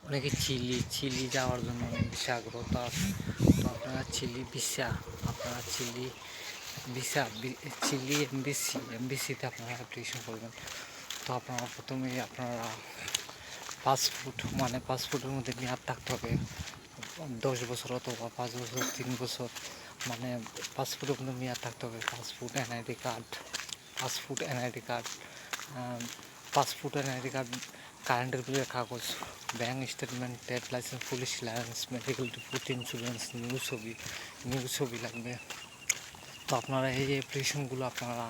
অনেকে চিলি যাওয়ার জন্য অনেক বেশি আগ্রহ তো তো আপনারা চিলি ভিসা চিলি এমবিসিতে আপনারা অ্যাপ্লিকেশন করবেন। তো আপনারা প্রথমেই আপনারা পাসপোর্টের মধ্যে মেয়াদ থাকতে হবে 10 বছর অথবা 5 বছর, 3 বছর, মানে পাসপোর্টের মধ্যে মেয়াদ থাকতে হবে। পাসপোর্ট এনআইডি কার্ড কারেন্টের বিলের কাগজ, bank statement, trade licence, police licence, medical report, insurance, new ছবি লাগবে। তো আপনারা এই অ্যাপ্লিকেশনগুলো আপনারা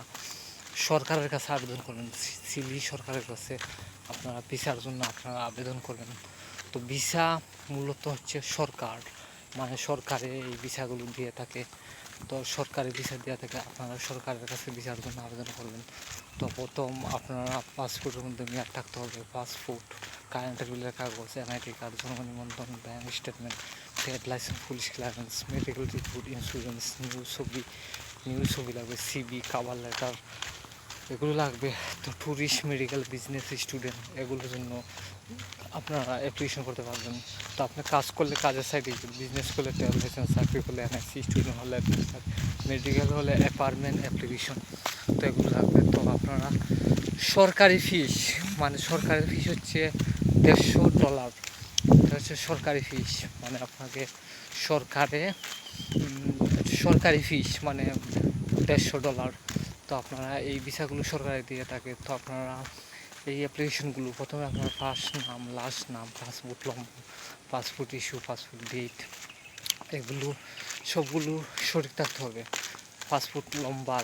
সরকারের কাছে আবেদন করবেন। চিলি সরকারের কাছে আপনারা ভিসার জন্য আপনারা আবেদন করবেন। তো ভিসা মূলত হচ্ছে সরকারে এই ভিসাগুলো দিয়ে থাকে। তো সরকারি ভিসা দেওয়া থাকে, আপনারা সরকারের কাছে ভিসার জন্য আবেদন করবেন। তো প্রথম আপনারা পাসপোর্টের মধ্যে মেয়াদ থাকতে হবে, পাসপোর্ট, কারেন্টের বিলের কাগজ, এনআইডি কার্ড, জন্ম নিবন্ধন, bank statement, trade licence, police clearance, medical report, insurance, new ছবি লাগবে, সিবি, কাভার লেটার, এগুলো লাগবে। তো ট্যুরিস্ট, মেডিকেল, বিজনেস, স্টুডেন্ট, এগুলোর জন্য আপনারা অ্যাপ্লিকেশন করতে পারবেন। তো আপনি কাজ করলে কাজের সাইডে, বিজনেস করলে ট্রাভেল লাইসেন্স, চাকরি করলে এনআইসি, স্টুডেন্ট হলে মেডিকেল হলে অ্যাপার্টমেন্ট অ্যাপ্লিকেশন, তো এগুলো লাগবে। তো আপনারা সরকারি ফিস হচ্ছে $150। এটা হচ্ছে সরকারি ফিস, মানে আপনাকে সরকারি ফিস মানে $150। তো আপনারা এই ভিসাগুলো সরকারে দিয়ে থাকে। তো আপনারা এই অ্যাপ্লিকেশনগুলো প্রথমে আপনার ফার্স্ট নাম, লাস্ট নাম, পাসপোর্ট ইস্যু, পাসপোর্ট ডেট, এগুলো সবগুলো সঠিক থাকতে হবে। পাসপোর্ট নম্বর,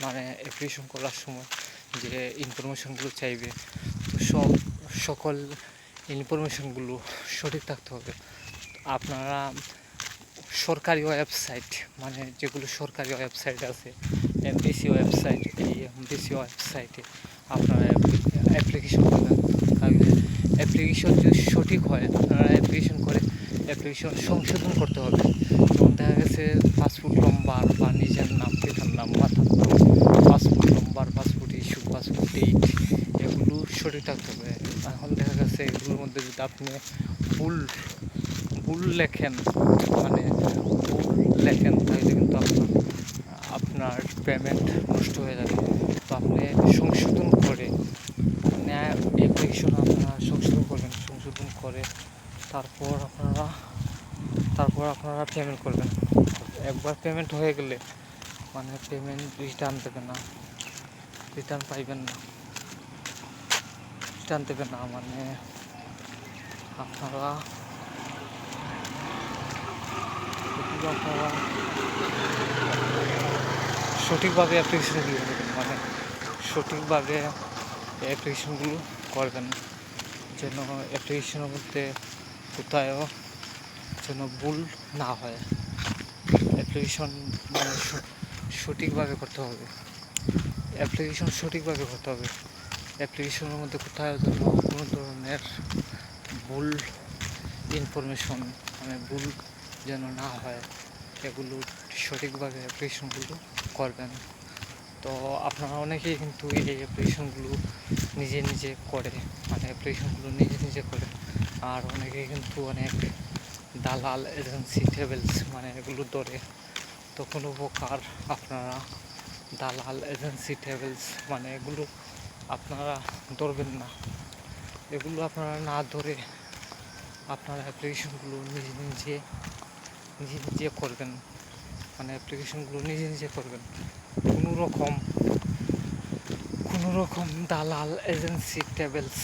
মানে অ্যাপ্লিকেশন করার সময় যে ইনফরমেশনগুলো চাইবে, তো সকল ইনফরমেশনগুলো সঠিক থাকতে হবে। আপনারা সরকারি ওয়েবসাইট, মানে যেগুলো সরকারি ওয়েবসাইট আছে, এমবিসি ওয়েবসাইট, এই এমবিসি ওয়েবসাইটে আপনারা অ্যাপ্লিকেশন করবেন। তাহলে অ্যাপ্লিকেশন যদি সঠিক হয়, আপনারা অ্যাপ্লিকেশন সংশোধন করতে হবে। যেমন দেখা গেছে পাসপোর্ট নম্বর বা নিজের নাম, পিতার নাম, মাতার নাম, পাসপোর্ট নম্বর, পাসপোর্ট ইস্যু, পাসপোর্ট ডেট, এগুলো সঠিক থাকতে হবে। এখন দেখা গেছে এগুলোর মধ্যে যদি আপনি ভুল ভুল লেখেন, মানে তাহলে কিন্তু আপনার পেমেন্ট নষ্ট হয়ে যাবে। তো আপনি সংশোধন করে অ্যাপ্লিকেশন আপনারা সংশোধন করে তারপর আপনারা পেমেন্ট করবেন। একবার পেমেন্ট হয়ে গেলে মানে পেমেন্ট রিটার্ন দেবে না, মানে আপনারা সঠিকভাবে অ্যাপ্লিকেশনগুলো করবেন, মানে সঠিকভাবে অ্যাপ্লিকেশনগুলো করবেন, যেন অ্যাপ্লিকেশনের মধ্যে কোথায়ও যেন ভুল না হয়। অ্যাপ্লিকেশন মানে সঠিকভাবে করতে হবে। অ্যাপ্লিকেশনের মধ্যে কোথাও যেন কোনো ধরনের ভুল ইনফরমেশন, মানে ভুল যেন না হয়, এগুলো সঠিকভাবে অ্যাপ্লিকেশনগুলো করবেন। তো আপনারা অনেকেই কিন্তু এই অ্যাপ্লিকেশনগুলো নিজে করে, মানে অ্যাপ্লিকেশনগুলো নিজে করে। আর অনেকেই কিন্তু অনেক দালাল এজেন্সি ট্রাভেলস, মানে এগুলো ধরে। তো কোনো প্রকার আপনারা দালাল এজেন্সি ট্রাভেলস, মানে এগুলো আপনারা ধরবেন না। এগুলো আপনারা না ধরে আপনারা অ্যাপ্লিকেশনগুলো নিজে করবেন, মানে অ্যাপ্লিকেশনগুলো নিজে করবেন। কোনো রকম দালাল এজেন্সি ট্রাভেলস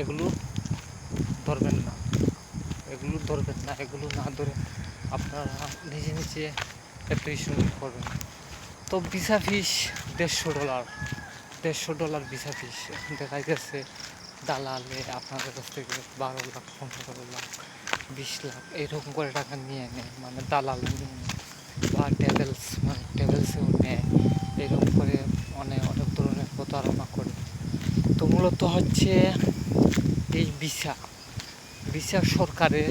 এগুলো ধরবেন না। এগুলো না ধরে আপনারা নিজে অ্যাপ্লিকেশন করবেন। তো ভিসা ফিস $150 ভিসা ফিস। দেখা গেছে দালালে আপনাদের কাছ থেকে 12 লাখ, 15 লাখ, 20 লাখ এরকম করে টাকা নিয়ে নেয়, মানে দালাল নিয়ে নেয়, বা ট্রাভেলসেও নেয়। এরকম করে অনেক ধরনের প্রতারণা করে। তো মূলত হচ্ছে এই ভিসা সরকারে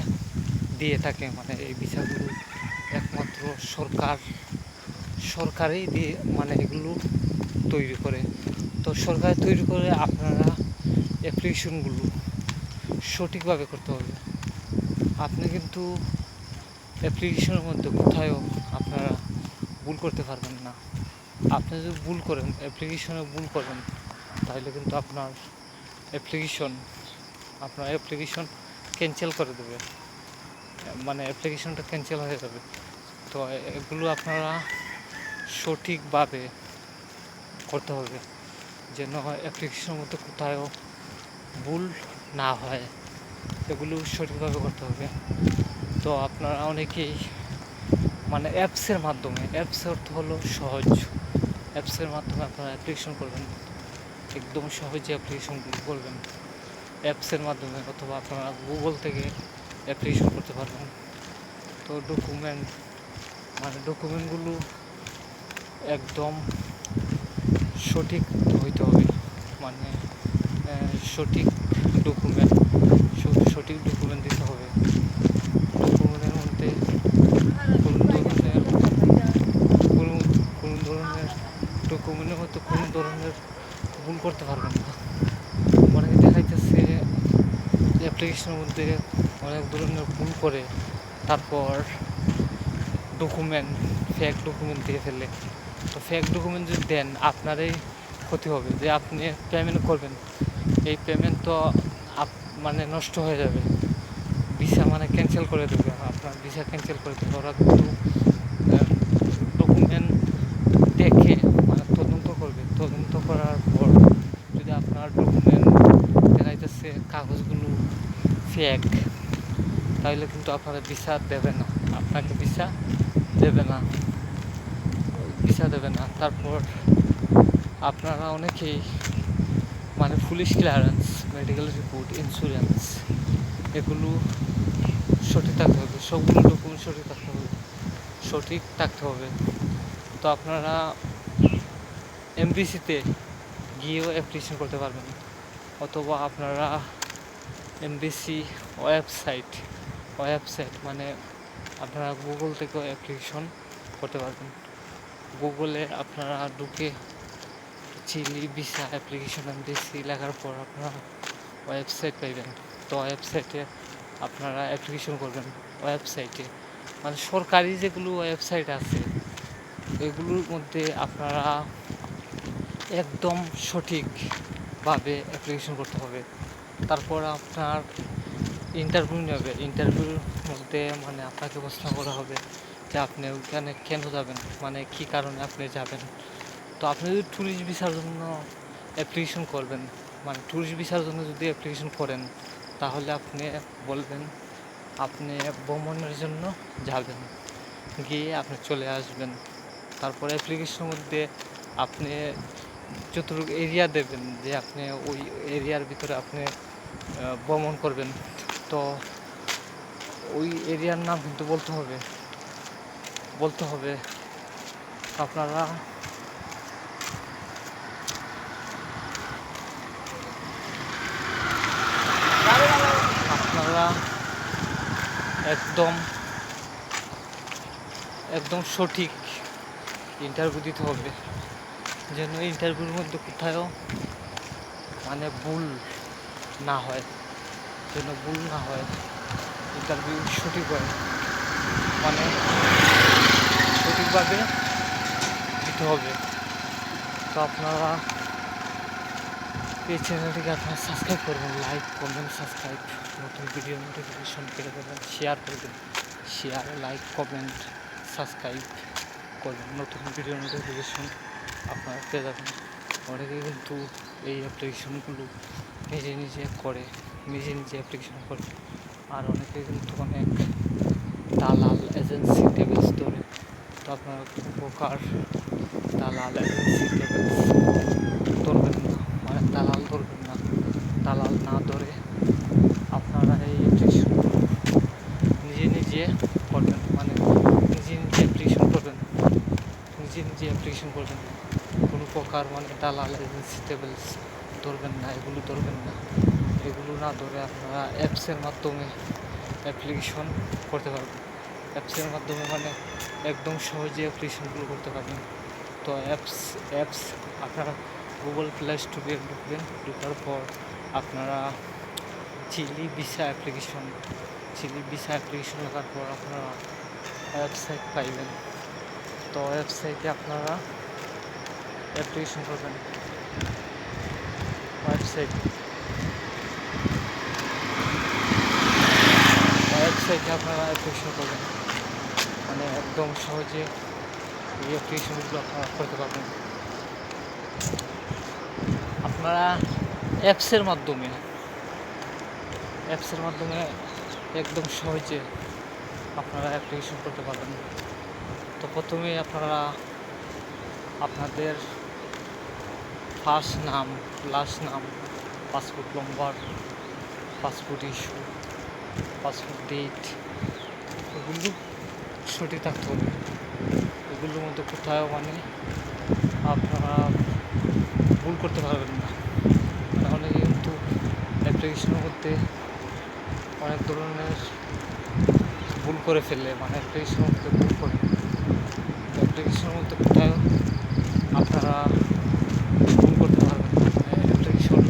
দিয়ে থাকে, মানে এই ভিসাগুলো একমাত্র সরকারেই দিয়ে, মানে এগুলো তৈরি করে। তো সরকার তৈরি করে, আপনারা অ্যাপ্লিকেশনগুলো সঠিকভাবে করতে হবে। আপনি কিন্তু অ্যাপ্লিকেশনের মধ্যে কোথায়ও আপনারা ভুল করতে পারবেন না। আপনি যদি ভুল করেন, অ্যাপ্লিকেশনে ভুল করেন, তাহলে কিন্তু আপনার অ্যাপ্লিকেশন ক্যান্সেল করে দেবে, মানে অ্যাপ্লিকেশনটা ক্যান্সেল হয়ে যাবে। তো এগুলো আপনারা সঠিকভাবে করতে হবে, যেন অ্যাপ্লিকেশনের মধ্যে কোথাও ভুল না হয়, এগুলো সঠিকভাবে করতে হবে। তো আপনারা অনেকেই মানে অ্যাপস অর্থ হলো সহজ, অ্যাপসের মাধ্যমে আপনারা অ্যাপ্লিকেশন করবেন, একদম সহজে অ্যাপ্লিকেশনগুলো করবেন অ্যাপসের মাধ্যমে, অথবা আপনারা গুগল থেকে অ্যাপ্লিকেশন করতে পারবেন। তো ডকুমেন্টগুলো একদম সঠিক হইতে হবে, মানে সঠিক ডকুমেন্ট সঠিক ডকুমেন্ট দিতে হবে। ডকুমেন্টের মধ্যে কোনো ধরনের ডকুমেন্টের মধ্যে কোনো ধরনের ভুল করতে পারবেন না। অনেকে দেখাইতেছে অ্যাপ্লিকেশনের মধ্যে অনেক ধরনের ভুল করে, তারপর ফেক ডকুমেন্ট দিয়ে ফেলে। তো ফেক ডকুমেন্ট যদি দেন, আপনারই ক্ষতি হবে, যে আপনি পেমেন্ট করবেন, এই পেমেন্ট তো মানে নষ্ট হয়ে যাবে, ভিসা মানে ক্যান্সেল করে দেবে, আপনার ভিসা ক্যান্সেল করে দেবে। ওরা কিন্তু ডকুমেন্ট দেখে মানে তদন্ত করবে, তদন্ত করার পর যদি আপনার ডকুমেন্ট দেখা যাচ্ছে কাগজগুলো ফেক, তাহলে কিন্তু আপনারা ভিসা দেবে না, আপনাকে ভিসা দেবে না। তারপর আপনারা অনেকেই মানে police clearance, medical report, insurance, এগুলো সঠিক থাকতে হবে, সবগুলো ডকুমেন্ট সঠিক থাকতে হবে। তো আপনারা এমবিসিতে গিয়েও অ্যাপ্লিকেশন করতে পারবেন, অথবা আপনারা এমবিসি ওয়েবসাইট মানে আপনারা গুগল থেকেও অ্যাপ্লিকেশন করতে পারবেন। গুগলে আপনারা ঢুকে চিলি ভিসা অ্যাপ্লিকেশন এমবিসি লেখার পর আপনারা ওয়েবসাইট পাইবেন। তো ওয়েবসাইটে আপনারা অ্যাপ্লিকেশন করবেন, ওয়েবসাইটে মানে সরকারি যেগুলো ওয়েবসাইট আছে এগুলোর মধ্যে আপনারা একদম সঠিকভাবে অ্যাপ্লিকেশন করতে হবে। তারপর আপনার ইন্টারভিউ নেবে, ইন্টারভিউর মধ্যে মানে আপনাকে প্রশ্ন করা হবে যে আপনি ওখানে কেন যাবেন, মানে কী কারণে আপনি যাবেন। তো আপনি যদি ট্যুরিস্ট ভিসার জন্য অ্যাপ্লিকেশন করবেন, মানে ট্যুরিস্ট ভিসার জন্য যদি অ্যাপ্লিকেশন করেন, তাহলে আপনি বলবেন আপনি ভ্রমণের জন্য যাবেন, গিয়ে আপনি চলে আসবেন। তারপরে অ্যাপ্লিকেশনের মধ্যে আপনি যতটুকু এরিয়া দেবেন, যে আপনি ওই এরিয়ার ভিতরে আপনি ভ্রমণ করবেন, তো ওই এরিয়ার নাম কিন্তু বলতে হবে। আপনারা একদম সঠিক ইন্টারভিউ দিতে হবে, যেন ইন্টারভিউর মধ্যে কোথাও মানে ভুল না হয়, ইন্টারভিউ সঠিক হয়, মানে সঠিকভাবে দিতে হবে। তো আপনারা এই চ্যানেলটিকে আপনারা সাবস্ক্রাইব করবেন, লাইক কমেন্ট সাবস্ক্রাইব, নতুন ভিডিও নোটিফিকেশন পেয়ে যাবেন, শেয়ার করবেন, লাইক কমেন্ট সাবস্ক্রাইব করবেন, নতুন ভিডিও নোটিফিকেশন আপনারা পেয়ে যাবেন। অনেকে কিন্তু এই অ্যাপ্লিকেশনগুলো নিজে অ্যাপ্লিকেশন করে, আর অনেকে কিন্তু অনেক দালাল এজেন্সি টেবিলস ধরে। তো আপনারা কোনো প্রকার দালাল এজেন্সি টেবিলস ধরবেন না, মানে দালাল ধরবেন না। দালাল না ধরে আপনারা এই অ্যাপ্লিকেশনগুলো নিজে করবেন, মানে নিজে অ্যাপ্লিকেশন করবেন। কোনো প্রকার মানে দালাল এজেন্সি টেবিলস ধরবেন না, এগুলো না ধরে আপনারা অ্যাপসের মাধ্যমে অ্যাপ্লিকেশন করতে পারবেন। অ্যাপসের মাধ্যমে মানে একদম সহজে অ্যাপ্লিকেশনগুলো করতে পারবেন। তো অ্যাপস আপনারা গুগল প্লে স্টোরে ঢুকবেন, ঢোকার পর আপনারা Chile visa application. Chile visa application লেখার পর আপনারা ওয়েবসাইট পাইবেন। তো ওয়েবসাইটে আপনারা অ্যাপ্লিকেশন করবেন। ওয়েবসাইটে আপনারা অ্যাপ্লিকেশন করবেন, মানে একদম সহজে এই অ্যাপ্লিকেশনগুলো আপনারা করতে পারবেন। আপনারা অ্যাপসের মাধ্যমে একদম সহজে আপনারা অ্যাপ্লিকেশন করতে পারবেন। তো প্রথমে আপনারা আপনাদের ফার্স্ট নাম, লাস্ট নাম, পাসপোর্ট নম্বর, পাসপোর্ট ইস্যু, পাসপোর্ট ডেট, এগুলো সঠিক থাকতে হবে। এগুলোর মধ্যে কোথাও মানে আপনারা ভুল করতে পারবেন না। তাহলে কিন্তু অ্যাপ্লিকেশনের মধ্যে অনেক ধরনের ভুল করে ফেলে, মানে অ্যাপ্লিকেশনের মধ্যে ভুল করে। অ্যাপ্লিকেশনের মধ্যে কোথাও আপনারা ভুল করতে পারবেন না। অ্যাপ্লিকেশন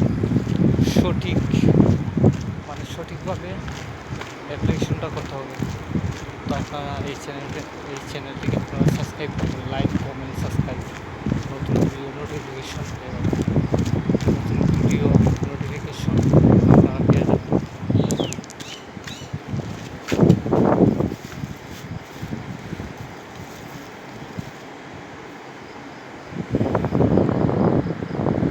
সঠিকভাবে অ্যাপ্লিকেশনটা করতে হবে। তো আপনারা এই চ্যানেলটিকে আপনারা সাবস্ক্রাইব করবেন, লাইক, কমেন্ট, সাবস্ক্রাইব, নতুন ভিডিও নোটিফিকেশন পেয়ে যাবেন।